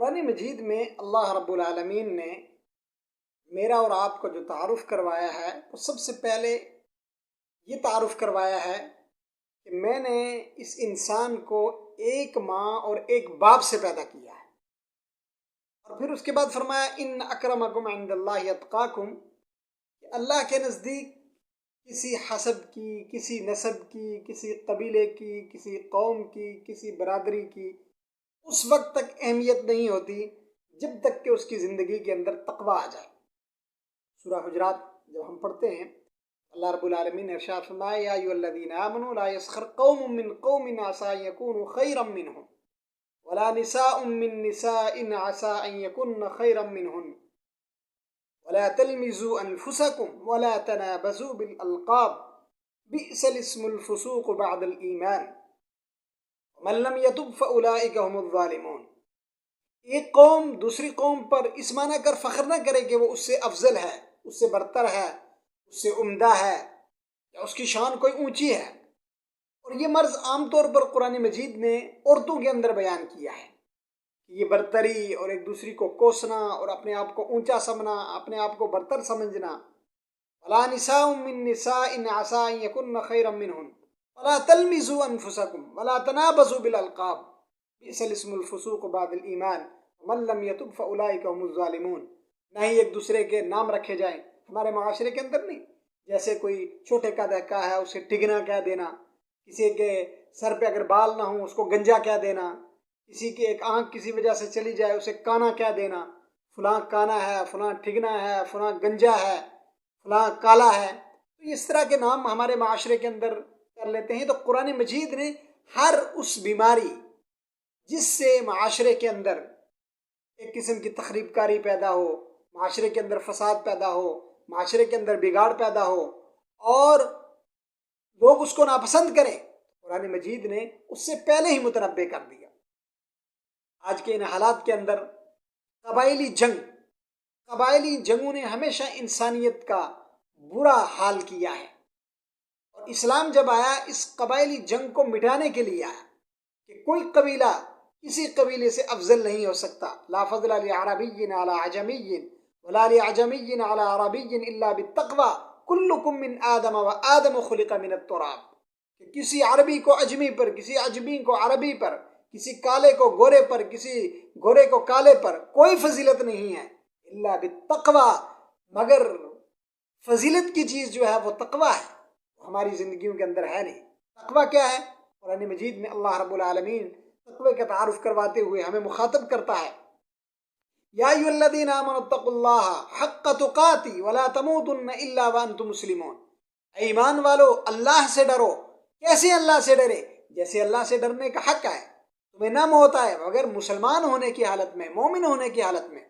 قرآن مجید میں اللہ رب العالمین نے میرا اور آپ کو جو تعارف کروایا ہے وہ سب سے پہلے یہ تعارف کروایا ہے کہ میں نے اس انسان کو ایک ماں اور ایک باپ سے پیدا کیا ہے، اور پھر اس کے بعد فرمایا ان اکرمکم عند اللہ اتقاکم، کہ اللہ کے نزدیک کسی حسب کی، کسی نسب کی، کسی قبیلے کی، کسی قوم کی، کسی برادری کی اس وقت تک اہمیت نہیں ہوتی جب تک کہ اس کی زندگی کے اندر تقویٰ آ جائے۔ سورہ حجرات جب ہم پڑھتے ہیں اللہ رب العالمین نے ارشاد فرمایا یا ایھا الذین آمنوا لا یسخر قوم من قوم عسى ان یکونوا خیرا منهم ولا نساء من نساء عسى ان یکن خیرا منهن ولا تلمزوا انفسکم ولا تنابزوا بالالقاب بئس الاسم الفسوق بعد الایمان ومن لم يتب فاولئک هم الظالمون۔ ایک قوم دوسری قوم پر اس معنی کر فخر نہ کرے کہ وہ اس سے افضل ہے، اس سے برتر ہے، اس سے عمدہ ہے، یا اس کی شان کوئی اونچی ہے۔ اور یہ مرض عام طور پر قرآن مجید نے عورتوں کے اندر بیان کیا ہے کہ یہ برتری اور ایک دوسری کو کوسنا اور اپنے آپ کو اونچا سمجھنا، اپنے آپ کو برتر سمجھنا۔ ولا نساء من نساء عسى ان يكن خيرا منهن ولا تلمزوا انفسکم ولا تنابزوا بالالقاب بئس الاسم الفسوق بعد الایمان ومن لم يتب فاولئک هم الظالمون۔ نہ ہی ایک دوسرے کے نام رکھے جائیں، ہمارے معاشرے کے اندر نہیں، جیسے کوئی چھوٹے کا دہکا ہے اسے ٹگنا کہہ دینا، کسی کے سر پہ اگر بال نہ ہوں اس کو گنجا کہہ دینا، کسی کی ایک آنکھ کسی وجہ سے چلی جائے اسے کانا کہہ دینا، فلاں کانا ہے، فلاں ٹھگنا ہے، فلاں گنجا ہے، فلاں کالا ہے۔ تو اس طرح کے نام ہمارے معاشرے کے اندر کر لیتے ہیں۔ تو قرآن مجید نے ہر اس بیماری جس سے معاشرے کے اندر ایک قسم کی تخریب کاری پیدا ہو، معاشرے کے اندر فساد پیدا ہو، معاشرے کے اندر بگاڑ پیدا ہو اور لوگ اس کو ناپسند کریں، قرآن مجید نے اس سے پہلے ہی متنبع کر دیا۔ آج کے ان حالات کے اندر قبائلی جنگوں نے ہمیشہ انسانیت کا برا حال کیا ہے، اور اسلام جب آیا اس قبائلی جنگ کو مٹانے کے لیے آیا کہ کوئی قبیلہ کسی قبیلے سے افضل نہیں ہو سکتا۔ لا فضل لعربی علی عجمی ولا لعجمی علی عربی الا بالتقوی کلکم من آدم وآدم خلق من التراب، کہ کسی عربی کو عجمی پر، کسی عجمی کو عربی پر، کسی کالے کو گورے پر، کسی گورے کو کالے پر کوئی فضیلت نہیں ہے الا بالتقوی، مگر فضیلت کی چیز جو ہے وہ تقوی ہے، وہ ہماری زندگیوں کے اندر ہے نہیں۔ تقوی کیا ہے؟ قرآن مجید میں اللہ رب العالمین تقوی کا تعارف کرواتے ہوئے ہمیں مخاطب کرتا ہے یا ایھا الذین آمنوا اتقوا اللہ حق تقاتی ولا تموتن الا وانتم مسلمون۔ اے ایمان والو اللہ سے ڈرو۔ کیسے اللہ سے ڈرے؟ جیسے اللہ سے ڈرنے کا حق ہے، تمہیں نہ موت آئے مگر مسلمان ہونے کی حالت میں، مومن ہونے کی حالت میں۔